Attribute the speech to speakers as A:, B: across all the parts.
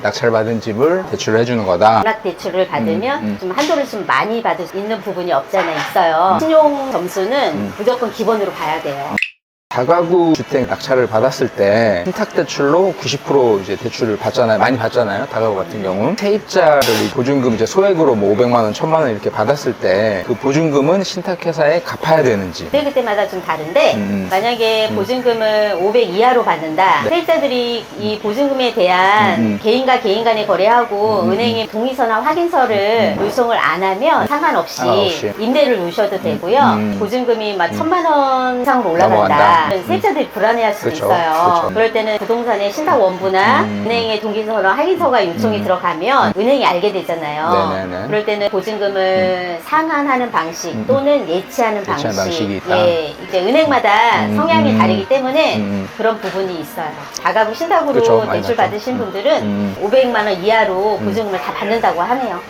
A: 낙찰받은 집을 대출을 해주는 거다.
B: 낙 대출을 받으면 좀 한도를 좀 많이 받을 수 있는 부분이 없잖아 있어요. 신용 점수는 무조건 기본으로 봐야 돼요.
A: 다가구 주택 낙찰을 받았을 때 신탁 대출로 90% 이제 대출을 받잖아요. 많이 받잖아요. 다가구 같은 경우 세입자를 보증금 이제 소액으로 뭐 500만 원, 1000만 원 이렇게 받았을 때 그 보증금은 신탁회사에 갚아야 되는지.
B: 그때마다 좀 다른데 만약에 보증금을 500 이하로 받는다. 세입자들이 이 보증금에 대한 개인과 개인 간의 거래하고 은행에 동의서나 확인서를 요청을 안 하면 상관없이 임대를 놓으셔도 되고요. 보증금이 막 1000만 원 이상으로 올라간다. 세입자들이 불안해할 수도 있어요. 그럴 때는 부동산의 신탁 원부나 은행의 동의서나 확인서가 요청이 들어가면 은행이 알게 되잖아요. 그럴 때는 보증금을 상환하는 방식 또는 예치하는 방식이 있다. 예, 이제 은행마다 성향이 다르기 때문에 그런 부분이 있어요. 다가구 신탁으로 대출 받으신 분들은 500만 원 이하로 보증금을 다 받는다고 하네요.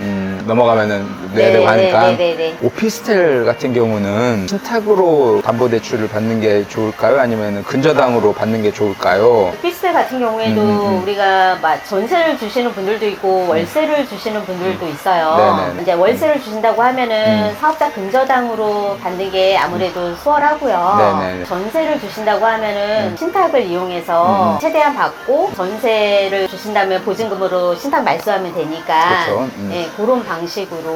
A: 넘어가면은 내야 되고 하니까. 오피스텔 같은 경우는 신탁으로 담보대출을 받는 게 좋을까요? 아니면 근저당으로 받는 게 좋을까요?
B: 오피스텔 같은 경우에도 우리가 막 전세를 주시는 분들도 있고 월세를 주시는 분들도 있어요. 이제 월세를 주신다고 하면은 사업자 근저당으로 받는 게 아무래도 수월하고요. 전세를 주신다고 하면은 신탁을 이용해서 최대한 받고 전세를 주신다면 보증금으로 신탁 말소하면 되니까 네, 그런 방식으로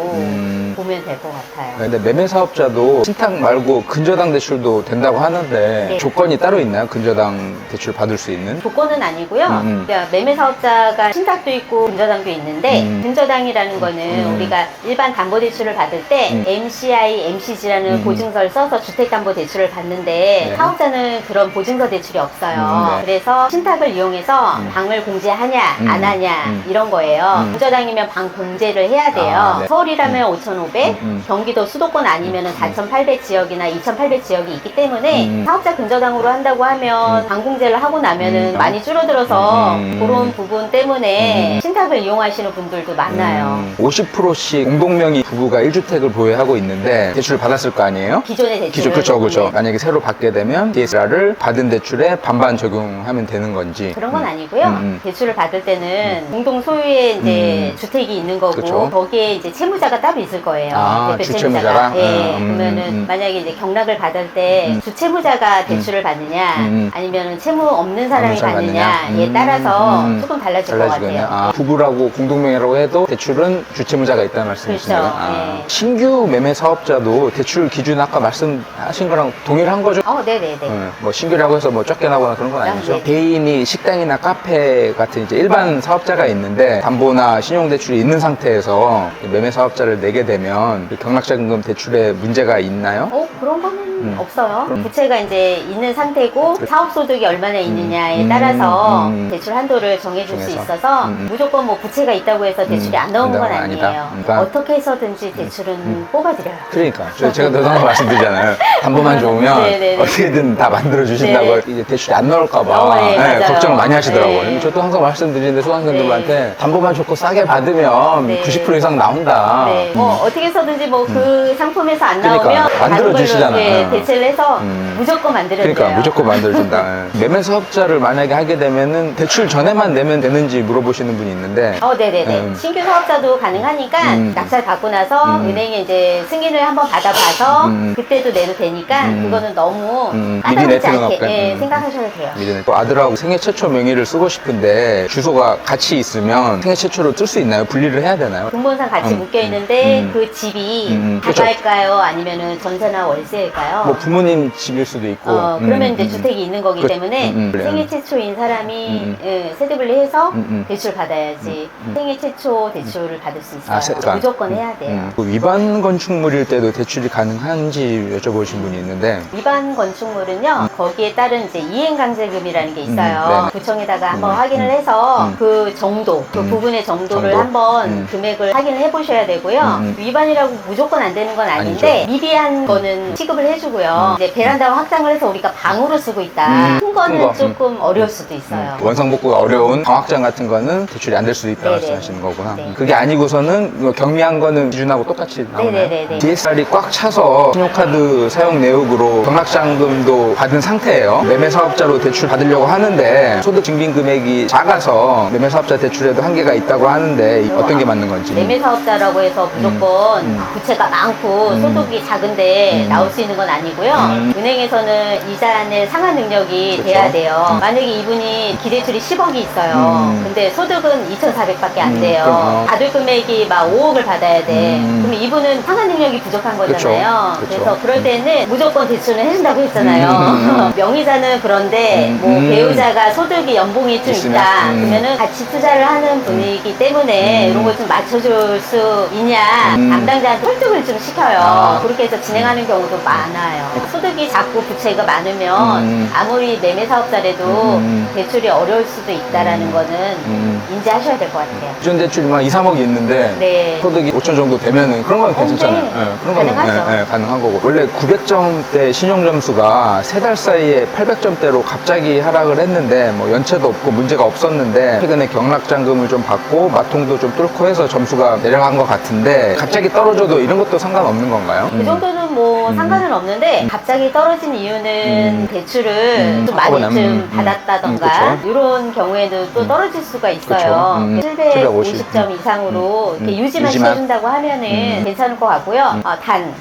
B: 보면 될 것 같아요.
A: 근데 매매 사업자도 신탁 말고 근저당 대출도 된다고 하는데 조건이 따로 있나요? 근저당 대출 받을 수 있는?
B: 조건은 아니고요. 그러니까 매매 사업자가 신탁도 있고 근저당도 있는데 근저당이라는 거는 우리가 일반 담보대출을 받을 때 MCI, MCG라는 보증서를 써서 주택담보대출을 받는데 사업자는 그런 보증서 대출이 없어요. 그래서 신탁을 이용해서 방을 공제하냐 안 하냐 이런 거예요. 근저당이면 방 공제를 해야 돼요. 서울이라면 5,500, 경기도 수도권 아니면 4,800 지역이나 2,800 지역이 있기 때문에 사업자 근저당으로 한다고 하면 방공제를 하고 나면은 많이 줄어들어서 그런 부분 때문에 신탁을 이용하시는 분들도 많아요.
A: 50%씩 공동명의 부부가 1주택을 보유하고 있는데 대출을 받았을 거 아니에요?
B: 기존의 대출.
A: 그렇죠. 만약에 새로 받게 되면 DSR을 받은 대출에 반반 적용하면 되는 건지.
B: 그런 건 아니고요. 대출을 받을 때는 공동 소유의 이제 주택이 있는 거고 거기에 이제 채무자가 따로 있을 거예요. 대표
A: 주채무자가?
B: 예. 그러면은 만약에 이제 경락을 받을 때 주채무자가 대출을 받느냐 아니면 채무 없는 사람이 받느냐에 따라서 조금 달라질 것 같아요.
A: 부부라고 공동명의라고 해도 대출은 주채무자가 있다는 말씀이시네요.
B: 그렇죠.
A: 신규 매매 사업자도 대출 기준 아까 말씀하신 거랑 동일한 거죠?
B: 네네네.
A: 뭐 신규라고 해서 뭐 쫓겨나거나 그런 건 아니죠? 개인이 식당이나 카페 같은 이제 일반 사업자가 있는데 담보나 신용대출이 있는 상태에서 매매 사업자를 내게 되면 경락자금금 대출에 문제가 있나요?
B: 그런 거는 없어요. 부채가 이제 있는 상태고 사업소득이 얼마나 있느냐에 따라서 대출 한도를 정해줄 수 있어서 무조건 뭐 부채가 있다고 해서 대출이 안 나오는 건 아니에요. 어떻게 해서든지 대출은 뽑아드려요.
A: 그러니까 제가 늘 항상 말씀드리잖아요. 담보만 좋으면 어떻게든 다 만들어 주신다고. 이제 대출이 안 나올까봐 걱정을 많이 하시더라고요. 저도 항상 말씀드리는데 수강생들한테 담보만 좋고 싸게 받으면 90% 이상 나온다.
B: 어떻게 해서든지 뭐 그 상품에서 안 나오면
A: 만들어 주시잖아요.
B: 대체를 해서 무조건 만들어줘요.
A: 그러니까 무조건 만들어준다. 매매 사업자를 만약에 하게 되면은 대출 전에만 내면 되는지 물어보시는 분이 있는데.
B: 네네네. 신규 사업자도 가능하니까 낙찰 받고 나서 은행에 이제 승인을 한번 받아봐서 그때도 내도 되니까 그거는 너무 까다롭지 않게 생각하셔도 돼요.
A: 또 아들하고 생애 최초 명의를 쓰고 싶은데 주소가 같이 있으면 생애 최초로 쓸 수 있나요? 분리를 해야 되나요?
B: 공무원상 같이 묶여 있는데 그 집이 다가일까요? 아니면은 전세나 월세일까요?
A: 뭐 부모님 집일 수도 있고.
B: 그러면 이제 주택이 있는 거기 때문에 생애 최초인 사람이 세대분리해서 대출 받아야지. 생애 최초 대출을 받을 수 있어요. 무조건 해야 돼요.
A: 위반 건축물일 때도 대출이 가능한지 여쭤보신 분이 있는데.
B: 위반 건축물은요, 거기에 따른 이제 이행강제금이라는 게 있어요. 구청에다가 한번 확인을 해서 그 정도, 그 부분의 정도를 한번 금액을 확인을 확인을 해보셔야 되고요. 위반이라고 무조건 안 되는 건 아닌데 미비한 거는 취급을 해주고요. 이제 베란다 확장을 해서 우리가 방으로 쓰고 있다. 큰 거는
A: 거.
B: 조금 어려울 수도 있어요.
A: 원상복구가 어려운 방확장 같은 거는 대출이 안 될 수도 있다
B: 네네.
A: 말씀하시는 거구나.
B: 네.
A: 그게 아니고서는 이거 경미한 거는 기준하고 똑같이 나오나요?
B: 네네네네.
A: DSR이 꽉 차서 신용카드 사용 내역으로 경락장금도 받은 상태예요. 매매사업자로 대출 받으려고 하는데 소득 증빙 금액이 작아서 매매사업자 대출에도 한계가 있다고 하는데 어떤 게 맞는 건지.
B: 매매사업자라고 해서 무조건 부채가 많고 소득이 작은데 나올 수 있는 건 아니고요. 은행에서는 이자 낼 상환 능력이
A: 그렇죠.
B: 돼야 돼요. 만약에 이분이 기대출이 10억이 있어요. 근데 소득은 2,400밖에 안 돼요.
A: 그럼.
B: 받을 금액이 막 5억을 받아야 돼. 그럼 이분은 상환 능력이 부족한 거잖아요.
A: 그렇죠.
B: 그래서 그럴 때는 무조건 대출을 해준다고 했잖아요. 명의자는 그런데 뭐 배우자가 소득이 연봉이 좀
A: 있으면?
B: 있다. 그러면은 같이 투자를 하는 분이기 때문에 이런 걸 좀 맞춰줄 수 있냐. 담당자한테 설득을 좀 시켜요.
A: 아.
B: 그렇게 해서 진행하는 경우도 많아요. 소득이 작고 부채가 많으면 아무리 매매사업자라도 대출이 어려울 수도 있다라는 거는 인지하셔야 될 것 같아요.
A: 기존 대출이 막 2, 3억이 있는데
B: 네.
A: 소득이 5천 정도 되면은 그런 건 괜찮잖아요.
B: 네.
A: 그런 거는
B: 가능하죠.
A: 가능한 거고. 원래 900점대 신용점수가 3달 사이에 800점대로 갑자기 하락을 했는데 뭐 연체도 없고 문제가 없었는데 최근에 경락장금을 좀 받고 마통도 좀 뚫고 해서 점수가 내려간 것 같은데 갑자기 떨어져도 이런 것도 상관없는 건가요?
B: 그 정도는 뭐 상관은 없는데 갑자기 떨어진 이유는 대출을 좀 많이
A: 하고
B: 좀 받았다던가
A: 그쵸.
B: 이런 경우에도 또 떨어질 수가 있어요.
A: 그쵸.
B: 750점 이상으로 이렇게 유지만 시켜준다고 하면은 괜찮을 것 같고요. 단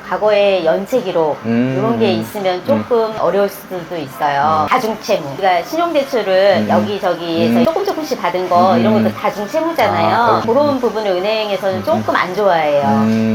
B: 과거의 연체 기록 이런 게 있으면 조금 어려울 수도 있어요. 다중채무. 그러니까 신용대출을 여기저기에서 조금씩 받은 거 이런 것도 다중채무잖아요.
A: 아,
B: 그런 부분을 은행에서는 조금 안 좋아해요.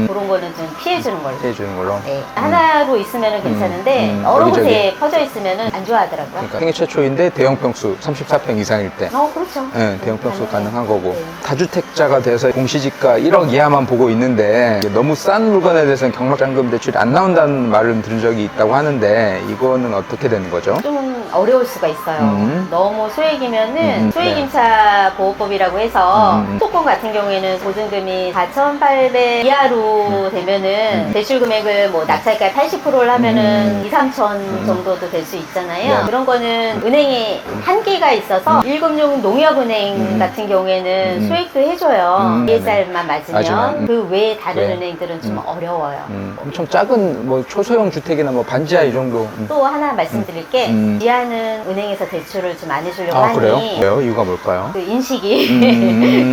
B: 그런 거는 좀 피해주는 걸로.
A: 해주는 걸로.
B: 네. 하나로 있으면 괜찮은데 여러
A: 여기저기.
B: 곳에 퍼져 있으면 안 좋아하더라고요.
A: 그러니까 생애 최초인데 대형 평수 34평 이상일 때.
B: 그렇죠.
A: 네, 대형 평수 가능한 거고.
B: 네.
A: 다주택자가 돼서 공시지가 1억 이하만 보고 있는데 너무 싼 물건에 대해서는 경락장금 대출이 안 나온다는 말을 들은 적이 있다고 하는데 이거는 어떻게 되는 거죠?
B: 좀 어려울 수가 있어요. 너무 소액이면은 소액임차 보호법이라고 해서 수도권 같은 경우에는 보증금이 4,800 이하로 되면은 대출 금액을 뭐 낙찰가 80%를 하면은 2, 3천 정도도 될 수 있잖아요.
A: 네.
B: 그런 거는 은행에 한계가 있어서 1금융 농협은행 같은 경우에는 소액도 해줘요. DSR만 맞으면.
A: 맞으면.
B: 그 외에 다른
A: 네.
B: 은행들은 좀 어려워요.
A: 엄청 작은 뭐 초소형 주택이나 뭐 반지하 이 정도.
B: 또 하나 말씀드릴 게 지하는 은행에서 대출을 좀 안 해주려고
A: 아
B: 하니
A: 그래요? 왜요? 이유가 뭘까요?
B: 그 인식이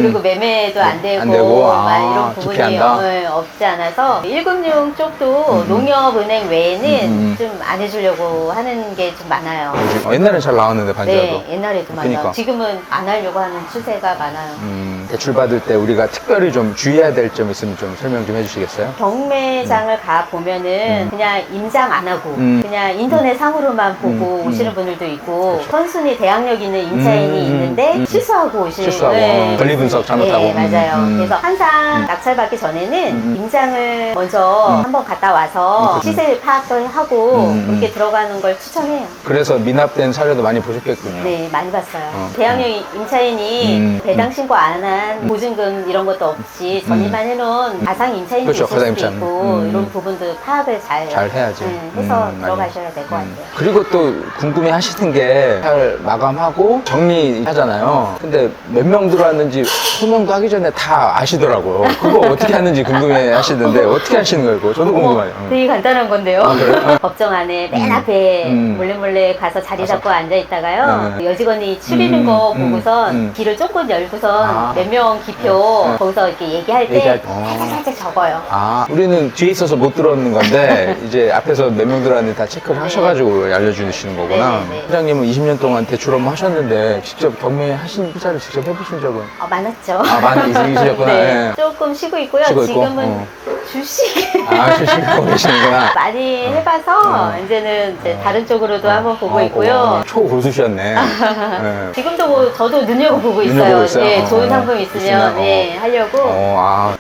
B: 그리고 매매도 안 되고,
A: 안 되고,
B: 막 이런 부분이
A: 기피한다?
B: 없지 않아서 1금융 쪽도 농협은행 외에는 좀 안 해주려고 하는 게 좀 많아요.
A: 옛날엔 잘 나왔는데 반지하도.
B: 네, 옛날에도 많아요.
A: 그러니까.
B: 지금은 안 하려고 하는 추세가 많아요.
A: 대출 받을 때 우리가 특별히 좀 주의해야 될 점 있으면 좀 설명 좀 해주시겠어요?
B: 경매장을 가 보면은 그냥 임장 안 하고 그냥 인터넷 상으로만 보고 오시는 분들도 있고 선순위 대항력 있는 임차인이 있는데 실수하고 오시는
A: 실수하고 권리 분석 잘못하고.
B: 네, 맞아요. 그래서 항상 낙찰받기 전에는 임장을 먼저 한번 갔다 와서 시세 파악을 하고 그렇게 들어가는 걸 추천해요.
A: 그래서 미납된 사례도 많이 보셨겠군요.
B: 네, 많이 봤어요. 대항력 임차인이 배당 신고 안 한 보증금 이런 것도 없이 전입만 해놓은 가상 임차인도
A: 그렇죠,
B: 있을
A: 가상
B: 수도
A: 임차인.
B: 있고 이런 부분도 파악을 잘
A: 해야지.
B: 해서
A: 맞아요.
B: 들어가셔야 될 것 같아요.
A: 그리고 또 궁금해 하시는 게 잘 마감하고 정리하잖아요. 근데 몇 명 들어왔는지 소명도 하기 전에 다 아시더라고요. 그거 어떻게 하는지 궁금해 하시는데 어떻게 하시는 거예요? 그거? 저도 궁금해요.
B: 되게 간단한 건데요.
A: 그래요?
B: 법정 안에 맨 앞에 몰래 가서 자리 잡고 앉아 있다가요. 여직원이 추리는 거 보고선 길을 조금 열고선 몇 명 기표 거기서 이렇게 얘기할 때
A: 얘기할 때.
B: 살짝 적어요.
A: 우리는 뒤에 있어서 못 들었는 건데 이제 앞에서 몇 명 들어왔는지 다 체크를 하셔가지고 알려주시는 거구나.
B: 네.
A: 회장님은 20년 동안 대출 업무 하셨는데 직접 경매하신 투자를 직접 해보신 적은?
B: 많았죠.
A: 많이 있으셨구나.
B: 네.
A: 예.
B: 조금 쉬고 있고요.
A: 쉬고 있고?
B: 지금은 주식
A: 주식하고 계시는구나.
B: 많이 해봐서 이제는 이제 다른 쪽으로도 한번 보고 있고요.
A: 초고수셨네. 네.
B: 지금도 뭐 저도 눈여겨보고 있어요.
A: 눈여겨보고 있어요?
B: 네, 좋은 상품 있으면 네, 하려고.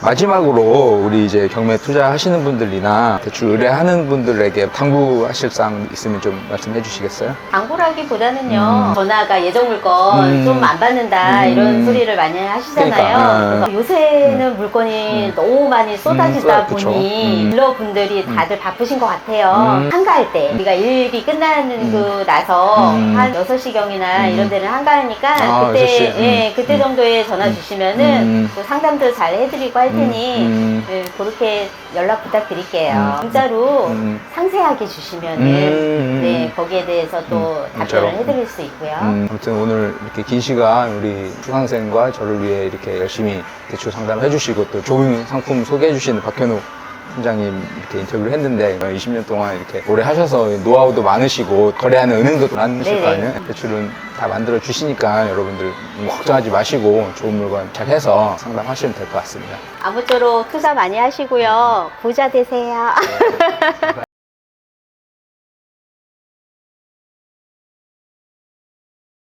A: 마지막으로 우리 이제 경매 투자하시는 분들이나 대출 의뢰하는 분들에게 당부하실 사항 있으면 좀 말씀해 주시겠어요?
B: 당구라기보다는요 전화가 예정 물건 좀 안 받는다 이런 소리를 많이 하실 하잖아요.
A: 그러니까,
B: 그래서 요새는 물건이 너무 많이 쏟아지다
A: 그쵸.
B: 보니 딜러분들이 다들 바쁘신 것 같아요. 한가할 때 우리가 일이 끝나고 나서 한 6시경이나 이런 데는 한가하니까
A: 아,
B: 그때
A: 6시.
B: 예, 그때 정도에 전화 주시면은 또 상담도 잘 해드리고 할 테니 예, 그렇게 연락 부탁드릴게요. 문자로 상세하게 주시면은 네, 거기에 대해서 또 답변을
A: 문자로.
B: 해드릴 수 있고요.
A: 아무튼 오늘 이렇게 긴 시간 우리 수강생과 저를 위해 이렇게 열심히 대출 상담해 주시고 또 좋은 상품 소개해 주시는 박현욱 팀장님 이렇게 인터뷰를 했는데 20년 동안 이렇게 오래 하셔서 노하우도 많으시고 거래하는 은행도 많으실 거 아니에요? 대출은 다 만들어 주시니까 여러분들 걱정하지 마시고 좋은 물건 잘 해서 상담하시면 될 것 같습니다.
B: 아무쪼록 투자 많이 하시고요. 부자 되세요.